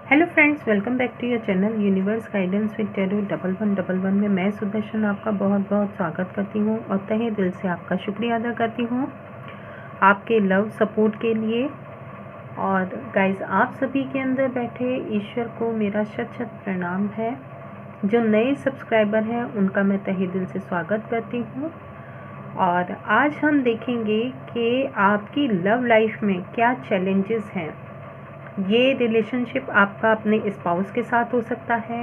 Hello friends, welcome back to your channel universe guidance with tarot 1111 में मैं सुदर्शन आपका बहुत बहुत स्वागत करती हूँ और तहे दिल से आपका शुक्रिया अदा करती हूँ आपके लव सपोर्ट के लिए। और गाइस, आप सभी के अंदर बैठे ईश्वर को मेरा शत शत प्रणाम है। जो नए सब्सक्राइबर हैं उनका मैं तहे दिल से स्वागत करती हूँ। और आज हम देखेंगे कि आपकी लव लाइफ में क्या चैलेंजेस हैं। ये रिलेशनशिप आपका अपने स्पाउस के साथ हो सकता है।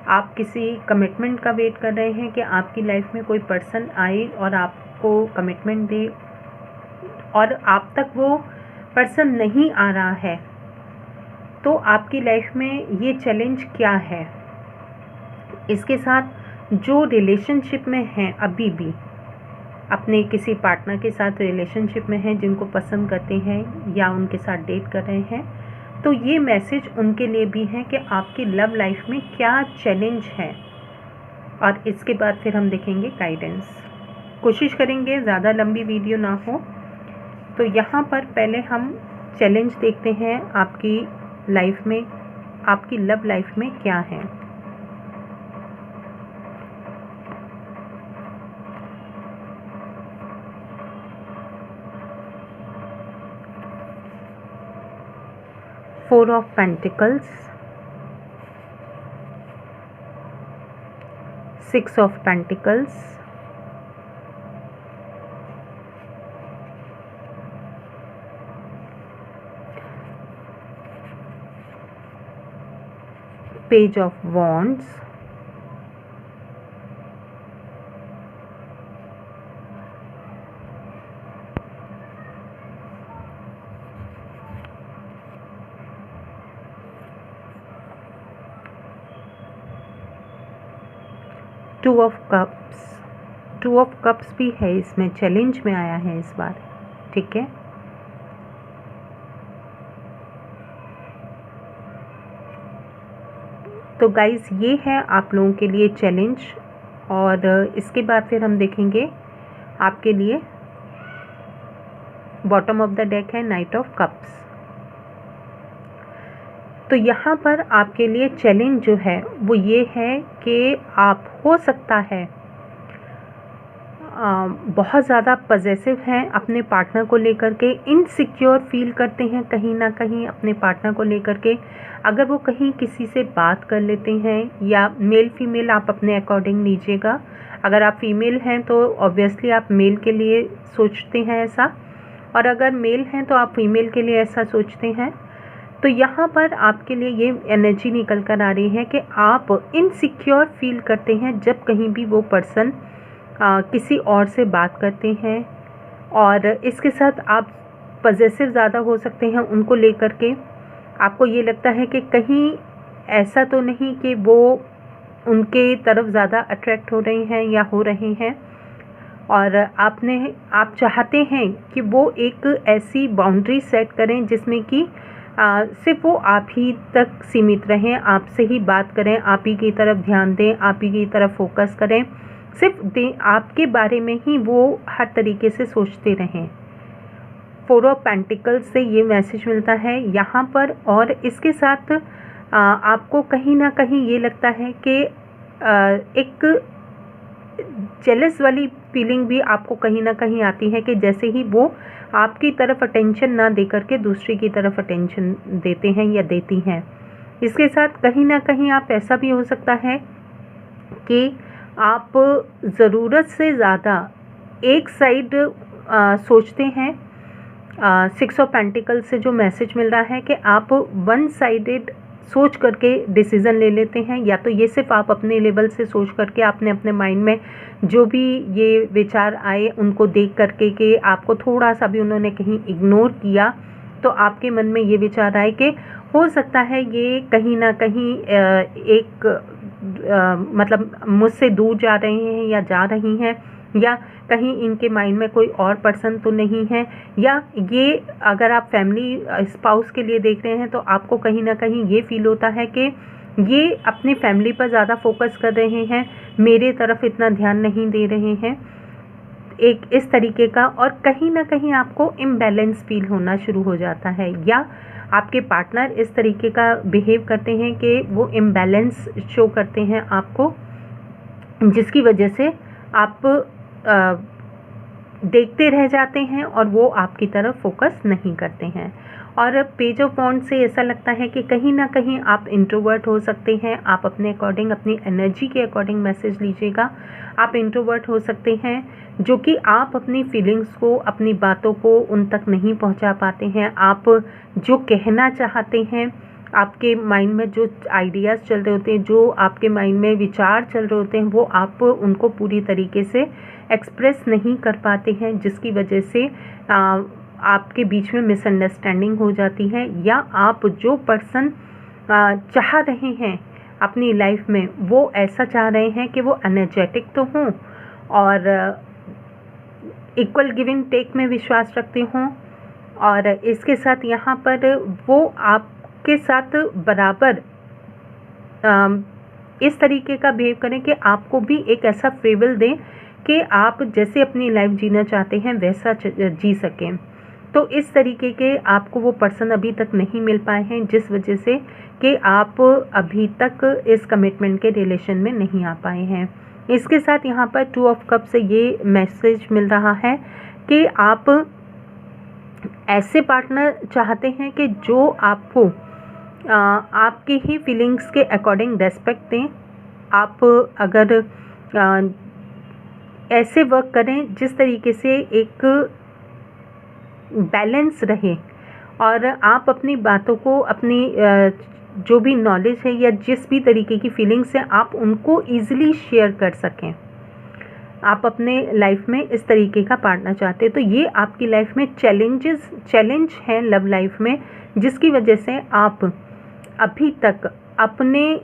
आप किसी कमिटमेंट का वेट कर रहे हैं कि आपकी लाइफ में कोई पर्सन आए और आपको कमिटमेंट दे, और आप तक वो पर्सन नहीं आ रहा है। तो आपकी लाइफ में ये चैलेंज क्या है। इसके साथ जो रिलेशनशिप में हैं, अभी भी अपने किसी पार्टनर के साथ रिलेशनशिप में हैं, जिनको पसंद करते हैं या उनके साथ डेट कर रहे हैं, तो ये मैसेज उनके लिए भी है कि आपकी लव लाइफ में क्या चैलेंज है। और इसके बाद फिर हम देखेंगे गाइडेंस। कोशिश करेंगे ज़्यादा लंबी वीडियो ना हो। तो यहाँ पर पहले हम चैलेंज देखते हैं आपकी लाइफ में, आपकी लव लाइफ में क्या है। Four of Pentacles, Six of Pentacles, Page of Wands, two of cups. Two of cups भी है इसमें, चैलेंज में आया है इस बार। ठीक है, तो गाइस ये है आप लोगों के लिए चैलेंज। और इसके बाद फिर हम देखेंगे आपके लिए बॉटम ऑफ द डेक है नाइट ऑफ कप्स। तो यहाँ पर आपके लिए चैलेंज जो है वो ये है कि आप हो सकता है बहुत ज़्यादा पजेसिव हैं अपने पार्टनर को लेकर के, इनसिक्योर फील करते हैं कहीं ना कहीं अपने पार्टनर को लेकर के। अगर वो कहीं किसी से बात कर लेते हैं, या मेल फीमेल आप अपने अकॉर्डिंग लीजिएगा। अगर आप फीमेल हैं तो ऑब्वियसली आप मेल के लिए सोचते हैं ऐसा, और अगर मेल हैं तो आप फीमेल के लिए ऐसा सोचते हैं। तो यहाँ पर आपके लिए ये एनर्जी निकल कर आ रही है कि आप इनसिक्योर फील करते हैं जब कहीं भी वो पर्सन किसी और से बात करते हैं। और इसके साथ आप पजेसिव ज़्यादा हो सकते हैं उनको लेकर के। आपको ये लगता है कि कहीं ऐसा तो नहीं कि वो उनके तरफ ज़्यादा अट्रैक्ट हो रही हैं या हो रहे हैं, और आप चाहते हैं कि वो एक ऐसी बाउंड्री सेट करें जिसमें कि सिर्फ वो आप ही तक सीमित रहें, आपसे ही बात करें, आप ही की तरफ ध्यान दें, आप ही की तरफ फोकस करें, सिर्फ आपके बारे में ही वो हर तरीके से सोचते रहें। फोर ऑफ पेंटिकल्स से ये मैसेज मिलता है यहाँ पर। और इसके साथ आपको कहीं ना कहीं ये लगता है कि एक जेलस वाली फीलिंग भी आपको कहीं ना कहीं आती है कि जैसे ही वो आपकी तरफ अटेंशन ना दे करके दूसरी की तरफ अटेंशन देते हैं या देती हैं। इसके साथ कहीं ना कहीं आप ऐसा भी हो सकता है कि आप ज़रूरत से ज़्यादा एक साइड सोचते हैं। सिक्स ऑफ पेंटिकल्स से जो मैसेज मिल रहा है कि आप वन साइडेड सोच करके डिसीज़न ले लेते हैं, या तो ये सिर्फ आप अपने लेवल से सोच करके आपने अपने माइंड में जो भी ये विचार आए उनको देख करके कि आपको थोड़ा सा भी उन्होंने कहीं इग्नोर किया, तो आपके मन में ये विचार आए कि हो सकता है ये कहीं ना कहीं मतलब मुझसे दूर जा रहे हैं या जा रही हैं, या कहीं इनके माइंड में कोई और पर्सन तो नहीं है। या ये अगर आप फैमिली स्पाउस के लिए देख रहे हैं तो आपको कहीं ना कहीं ये फील होता है कि ये अपनी फैमिली पर ज़्यादा फोकस कर रहे हैं, मेरे तरफ इतना ध्यान नहीं दे रहे हैं, एक इस तरीके का। और कहीं ना कहीं आपको इम्बैलेंस फील होना शुरू हो जाता है, या आपके पार्टनर इस तरीके का बिहेव करते हैं कि वो इम्बैलेंस शो करते हैं आपको, जिसकी वजह से आप देखते रह जाते हैं और वो आपकी तरफ फोकस नहीं करते हैं। और पेज ऑफ वॉन्ड्स से ऐसा लगता है कि कहीं ना कहीं आप इंट्रोवर्ट हो सकते हैं। आप अपने अकॉर्डिंग, अपनी एनर्जी के अकॉर्डिंग मैसेज लीजिएगा। आप इंट्रोवर्ट हो सकते हैं, जो कि आप अपनी फीलिंग्स को, अपनी बातों को उन तक नहीं पहुंचा पाते हैं। आप जो कहना चाहते हैं, आपके माइंड में जो आइडियाज़ चल रहे होते हैं, जो आपके माइंड में विचार चल रहे होते हैं, वो आप उनको पूरी तरीके से एक्सप्रेस नहीं कर पाते हैं, जिसकी वजह से आपके बीच में मिसअंडरस्टैंडिंग हो जाती है। या आप जो पर्सन चाह रहे हैं अपनी लाइफ में, वो ऐसा चाह रहे हैं कि वो एनर्जेटिक तो हों और इक्वल गिव एंड टेक में विश्वास रखते हों, और इसके साथ यहाँ पर वो आपके साथ बराबर इस तरीके का बिहेव करें कि आपको भी एक ऐसा फ्रीविल दें कि आप जैसे अपनी लाइफ जीना चाहते हैं वैसा जी सकें। तो इस तरीके के आपको वो पर्सन अभी तक नहीं मिल पाए हैं, जिस वजह से कि आप अभी तक इस कमिटमेंट के रिलेशन में नहीं आ पाए हैं। इसके साथ यहाँ पर 2 ऑफ कप से ये मैसेज मिल रहा है कि आप ऐसे पार्टनर चाहते हैं कि जो आपको आपकी ही फीलिंग्स के अकॉर्डिंग रेस्पेक्ट दें। आप अगर ऐसे वर्क करें जिस तरीके से एक बैलेंस रहे, और आप अपनी बातों को, अपनी जो भी नॉलेज है या जिस भी तरीके की फीलिंग्स हैं, आप उनको ईजिली शेयर कर सकें। आप अपने लाइफ में इस तरीके का पार्टनर चाहते हैं। तो ये आपकी लाइफ में चैलेंज है लव लाइफ में, जिसकी वजह से आप अभी तक अपने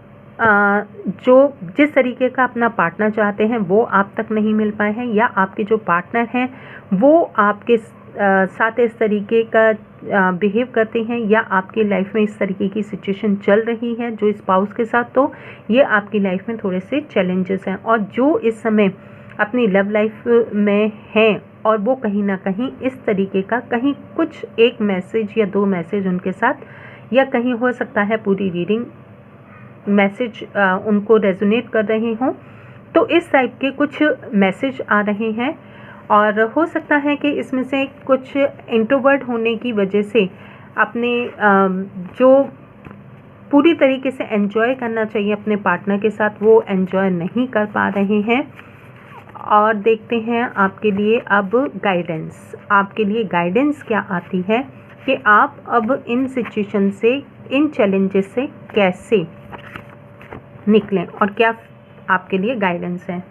जिस तरीके का अपना पार्टनर चाहते हैं वो आप तक नहीं मिल पाए हैं, या आपके जो पार्टनर हैं वो आपके साथ इस तरीके का बिहेव करते हैं, या आपकी लाइफ में इस तरीके की सिचुएशन चल रही है जो स्पाउस के साथ। तो ये आपकी लाइफ में थोड़े से चैलेंजेस हैं, और जो इस समय अपनी लव लाइफ में हैं और वो कहीं ना कहीं इस तरीके का, कहीं कुछ एक मैसेज या 2 मैसेज उनके साथ, या कहीं हो सकता है पूरी रीडिंग मैसेज उनको रेजोनेट कर रहे हों। तो इस टाइप के कुछ मैसेज आ रहे हैं, और हो सकता है कि इसमें से कुछ इंट्रोवर्ट होने की वजह से अपने जो पूरी तरीके से एंजॉय करना चाहिए अपने पार्टनर के साथ, वो एंजॉय नहीं कर पा रहे हैं। और देखते हैं आपके लिए अब गाइडेंस, आपके लिए गाइडेंस क्या आती है कि आप अब इन सिचुएशन से, इन चैलेंजेस से कैसे निकलें, और क्या आपके लिए गाइडेंस है।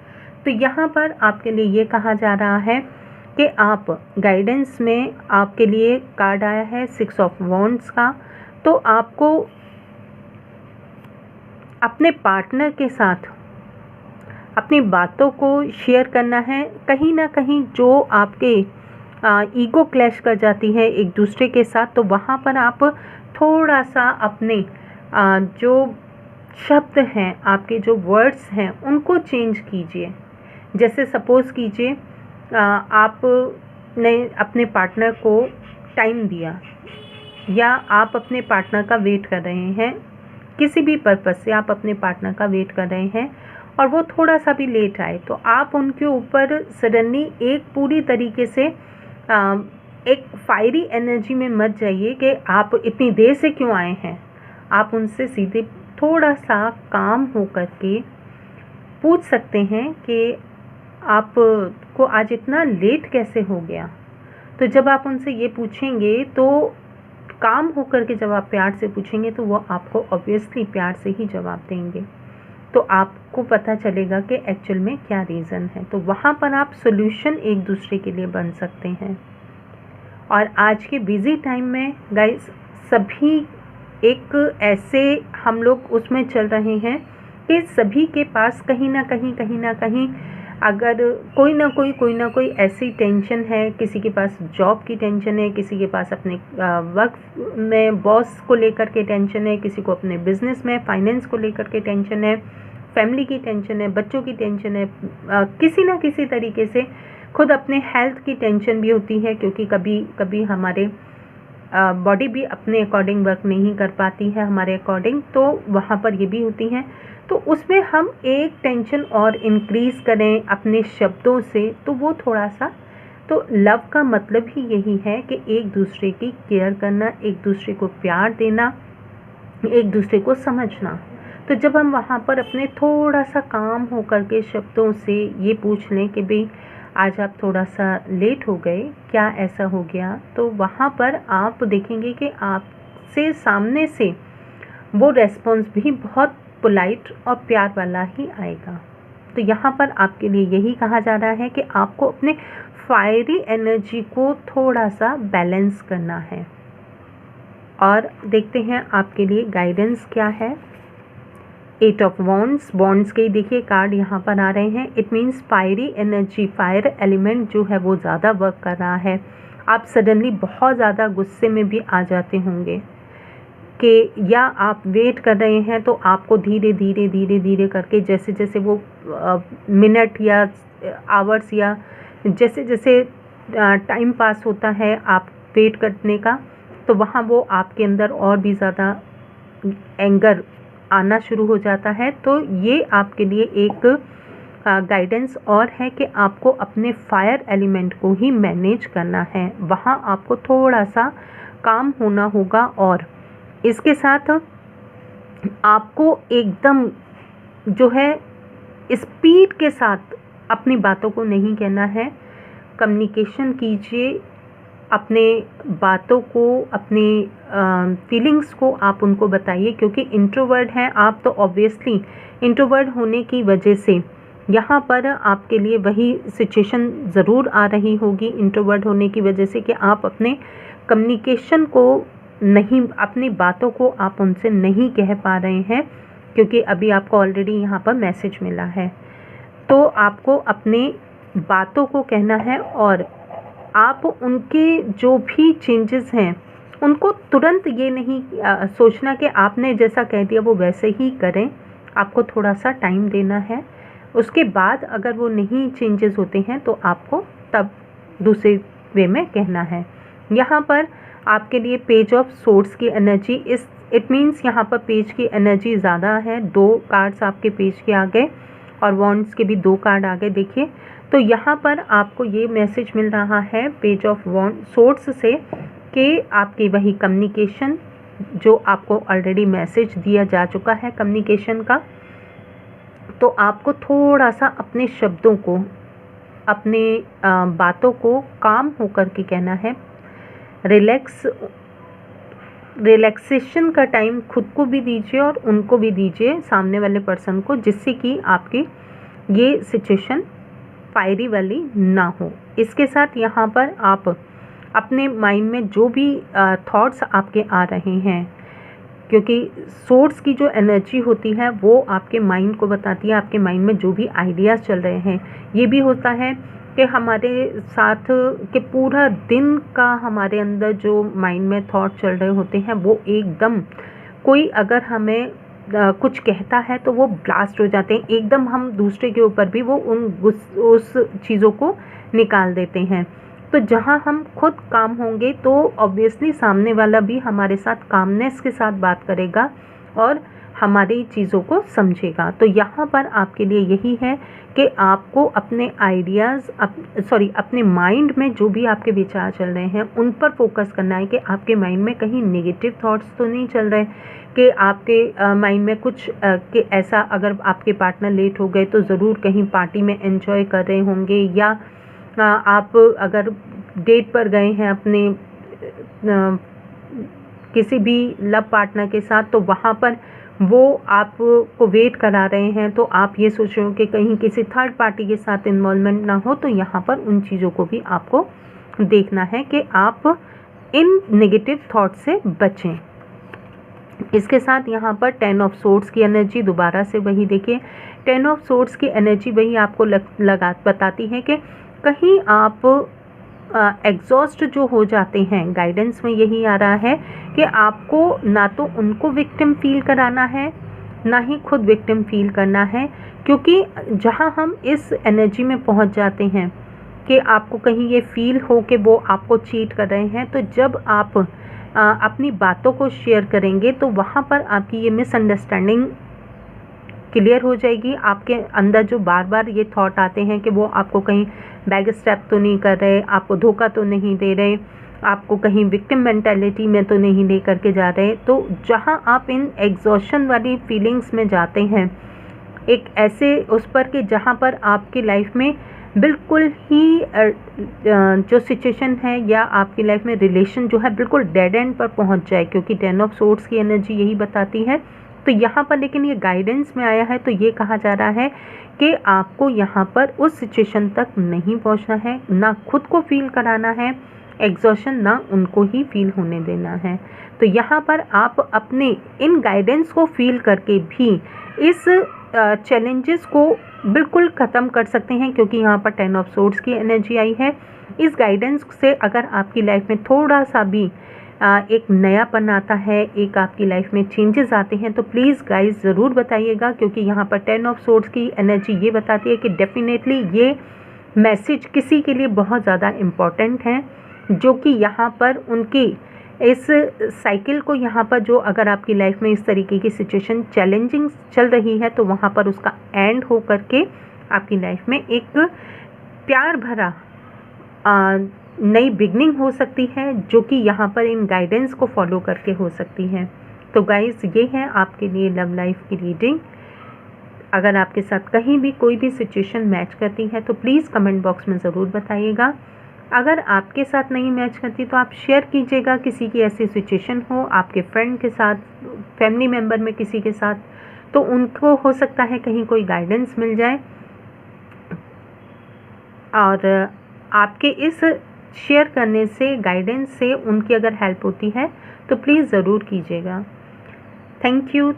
तो यहाँ पर आपके लिए ये कहा जा रहा है कि आप गाइडेंस में, आपके लिए कार्ड आया है 6 ऑफ वॉन्ड्स का। तो आपको अपने पार्टनर के साथ अपनी बातों को शेयर करना है। कहीं ना कहीं जो आपके ईगो क्लैश कर जाती है एक दूसरे के साथ, तो वहाँ पर आप थोड़ा सा अपने जो शब्द हैं, आपके जो वर्ड्स हैं, उनको चेंज कीजिए। जैसे सपोज़ कीजिए आपने अपने पार्टनर को टाइम दिया, या आप अपने पार्टनर का वेट कर रहे हैं, किसी भी पर्पज़ से आप अपने पार्टनर का वेट कर रहे हैं और वो थोड़ा सा भी लेट आए, तो आप उनके ऊपर सडनली एक पूरी तरीके से एक फायरी एनर्जी में मत जाइए कि आप इतनी देर से क्यों आए हैं। आप उनसे सीधे थोड़ा सा काम होकर के पूछ सकते हैं कि आपको आज इतना लेट कैसे हो गया। तो जब आप उनसे ये पूछेंगे, तो काम होकर के जब आप प्यार से पूछेंगे, तो वो आपको ऑब्वियसली प्यार से ही जवाब देंगे। तो आपको पता चलेगा कि एक्चुअल में क्या रीज़न है। तो वहाँ पर आप सोल्यूशन एक दूसरे के लिए बन सकते हैं। और आज के बिज़ी टाइम में गाइस, सभी एक ऐसे हम लोग उसमें चल रहे हैं कि सभी के पास कहीं ना कहीं अगर कोई ना कोई ऐसी टेंशन है। किसी के पास जॉब की टेंशन है, किसी के पास अपने वर्क में बॉस को लेकर के टेंशन है, किसी को अपने बिजनेस में फाइनेंस को लेकर के टेंशन है, फैमिली की टेंशन है, बच्चों की टेंशन है, किसी ना किसी तरीके से खुद अपने हेल्थ की टेंशन भी होती है, क्योंकि कभी कभी हमारे बॉडी भी अपने अकॉर्डिंग वर्क नहीं कर पाती है हमारे अकॉर्डिंग, तो वहाँ पर ये भी होती हैं। तो उसमें हम एक टेंशन और इंक्रीज़ करें अपने शब्दों से, तो वो थोड़ा सा, तो लव का मतलब ही यही है कि एक दूसरे की केयर करना, एक दूसरे को प्यार देना, एक दूसरे को समझना। तो जब हम वहाँ पर अपने थोड़ा सा काम हो कर के शब्दों से ये पूछ लें कि भाई आज आप थोड़ा सा लेट हो गए, क्या ऐसा हो गया, तो वहाँ पर आप देखेंगे कि आपसे सामने से वो रेस्पॉन्स भी बहुत पोलाइट और प्यार वाला ही आएगा। तो यहाँ पर आपके लिए यही कहा जा रहा है कि आपको अपने फायरी एनर्जी को थोड़ा सा बैलेंस करना है। और देखते हैं आपके लिए गाइडेंस क्या है। 8 ऑफ वॉन्ड्स के देखिए कार्ड यहाँ पर आ रहे हैं। It means fiery energy, fire element जो है वो ज़्यादा वर्क कर रहा है। आप सडनली बहुत ज़्यादा गुस्से में भी आ जाते होंगे कि, या आप वेट कर रहे हैं तो आपको धीरे धीरे धीरे धीरे करके जैसे जैसे वो मिनट या आवर्स या जैसे जैसे टाइम पास होता है आप वेट करने का, तो वहाँ वो आपके अंदर और भी ज़्यादा एंगर आना शुरू हो जाता है। तो ये आपके लिए एक गाइडेंस और है कि आपको अपने फायर एलिमेंट को ही मैनेज करना है, वहाँ आपको थोड़ा सा काम होना होगा। और इसके साथ आपको एकदम जो है स्पीड के साथ अपनी बातों को नहीं कहना है। कम्युनिकेशन कीजिए, अपने बातों को, अपनी फीलिंग्स को आप उनको बताइए, क्योंकि इंट्रोवर्ट हैं आप, तो ऑब्वियसली इंट्रोवर्ट होने की वजह से यहाँ पर आपके लिए वही सिचुएशन ज़रूर आ रही होगी इंट्रोवर्ट होने की वजह से, कि आप अपने कम्युनिकेशन को नहीं, अपनी बातों को आप उनसे नहीं कह पा रहे हैं, क्योंकि अभी आपको ऑलरेडी यहाँ पर मैसेज मिला है। तो आपको अपने बातों को कहना है और आप उनके जो भी चेंजेस हैं उनको तुरंत ये नहीं सोचना कि आपने जैसा कह दिया वो वैसे ही करें। आपको थोड़ा सा टाइम देना है। उसके बाद अगर वो नहीं चेंजेस होते हैं तो आपको तब दूसरे वे में कहना है। यहाँ पर आपके लिए पेज ऑफ सोर्ड्स की एनर्जी, इट मीन्स यहाँ पर पेज की एनर्जी ज़्यादा है। 2 कार्ड्स आपके पेज के आ गए और वॉन्ड्स के भी 2 कार्ड आ गए। देखिए, तो यहाँ पर आपको ये मैसेज मिल रहा है पेज ऑफ सोर्ड्स से कि आपकी वही कम्युनिकेशन जो आपको ऑलरेडी मैसेज दिया जा चुका है कम्युनिकेशन का, तो आपको थोड़ा सा अपने शब्दों को, अपने बातों को काम होकर के कहना है। रिलैक्सेशन का टाइम खुद को भी दीजिए और उनको भी दीजिए, सामने वाले पर्सन को, जिससे कि आपकी ये सिचुएशन फायरी वाली ना हो। इसके साथ यहाँ पर आप अपने माइंड में जो भी थॉट्स आपके आ रहे हैं, क्योंकि सोर्स की जो एनर्जी होती है वो आपके माइंड को बताती है, आपके माइंड में जो भी आइडियाज़ चल रहे हैं। ये भी होता है कि हमारे साथ के पूरा दिन का हमारे अंदर जो माइंड में थॉट चल रहे होते हैं वो एकदम, कोई अगर हमें कुछ कहता है तो वो ब्लास्ट हो जाते हैं एकदम, हम दूसरे के ऊपर भी वो उस चीज़ों को निकाल देते हैं। तो जहाँ हम खुद काम होंगे तो ऑब्वियसली सामने वाला भी हमारे साथ कामनेस के साथ बात करेगा और हमारी चीज़ों को समझेगा। तो यहाँ पर आपके लिए यही है कि आपको अपने आइडियाज़, अपने माइंड में जो भी आपके विचार चल रहे हैं उन पर फोकस करना है कि आपके माइंड में कहीं नेगेटिव थॉट्स तो नहीं चल रहे, कि आपके माइंड में कुछ कि ऐसा, अगर आपके पार्टनर लेट हो गए तो ज़रूर कहीं पार्टी में एंजॉय कर रहे होंगे, या आप अगर डेट पर गए हैं अपने किसी भी लव पार्टनर के साथ तो वहाँ पर वो आपको वेट करा रहे हैं, तो आप ये सोच रहे हो कि कहीं किसी थर्ड पार्टी के साथ इन्वॉल्वमेंट ना हो, तो यहाँ पर उन चीज़ों को भी आपको देखना है कि आप इन नेगेटिव थॉट से बचें। इसके साथ यहाँ पर 10 ऑफ सोर्ड्स की एनर्जी, दोबारा से वही देखिए 10 ऑफ सोर्ड्स की एनर्जी वही आपको बताती है कि कहीं आप एग्जॉस्ट जो हो जाते हैं। गाइडेंस में यही आ रहा है कि आपको ना तो उनको विक्टिम फील कराना है, ना ही खुद विक्टिम फील करना है, क्योंकि जहाँ हम इस एनर्जी में पहुँच जाते हैं कि आपको कहीं ये फील हो कि वो आपको चीट कर रहे हैं, तो जब आप अपनी बातों को शेयर करेंगे तो वहाँ पर आपकी ये मिसअंडरस्टैंडिंग क्लियर हो जाएगी। आपके अंदर जो बार बार ये थॉट आते हैं कि वो आपको कहीं बैक स्टेप तो नहीं कर रहे, आपको धोखा तो नहीं दे रहे, आपको कहीं विक्टिम मेंटालिटी में तो नहीं ले करके जा रहे, तो जहाँ आप इन एग्जॉशन वाली फीलिंग्स में जाते हैं, एक ऐसे उस पर कि जहाँ पर आपकी लाइफ में बिल्कुल ही जो सिचुएशन है या आपकी लाइफ में रिलेशन जो है बिल्कुल डेड एंड पर पहुँच जाए, क्योंकि 10 ऑफ सोर्ड्स की एनर्जी यही बताती है। तो यहाँ पर लेकिन ये गाइडेंस में आया है, तो ये कहा जा रहा है कि आपको यहाँ पर उस सिचुएशन तक नहीं पहुँचना है, ना खुद को फील कराना है एग्जॉशन, ना उनको ही फील होने देना है। तो यहाँ पर आप अपने इन गाइडेंस को फील करके भी इस चैलेंजेस को बिल्कुल ख़त्म कर सकते हैं, क्योंकि यहाँ पर 10 ऑफ सोर्ड्स की एनर्जी आई है। इस गाइडेंस से अगर आपकी लाइफ में थोड़ा सा भी एक नयापन आता है, एक आपकी लाइफ में चेंजेस आते हैं, तो प्लीज़ गाइस ज़रूर बताइएगा, क्योंकि यहाँ पर 10 ऑफ सोर्ड्स की एनर्जी ये बताती है कि डेफिनेटली ये मैसेज किसी के लिए बहुत ज़्यादा इम्पॉर्टेंट है, जो कि यहाँ पर उनकी इस साइकिल को, यहाँ पर जो अगर आपकी लाइफ में इस तरीके की सिचुएशन चैलेंजिंग चल रही है, तो वहाँ पर उसका एंड हो करके आपकी लाइफ में एक प्यार भरा नई बिगनिंग हो सकती है, जो कि यहाँ पर इन गाइडेंस को फॉलो करके हो सकती है। तो गाइस, ये है आपके लिए लव लाइफ की रीडिंग। अगर आपके साथ कहीं भी कोई भी सिचुएशन मैच करती है तो प्लीज़ कमेंट बॉक्स में ज़रूर बताइएगा। अगर आपके साथ नहीं मैच करती तो आप शेयर कीजिएगा, किसी की ऐसी सिचुएशन हो आपके फ्रेंड के साथ, फैमिली मेम्बर में किसी के साथ, तो उनको हो सकता है कहीं कोई गाइडेंस मिल जाए। और आपके इस शेयर करने से, गाइडेंस से उनकी अगर हेल्प होती है तो प्लीज़ ज़रूर कीजिएगा। Thank you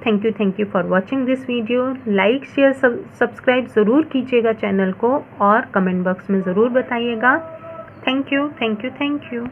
for watching this video. Like, share, subscribe ज़रूर कीजिएगा चैनल को, और कमेंट बॉक्स में ज़रूर बताइएगा। Thank you.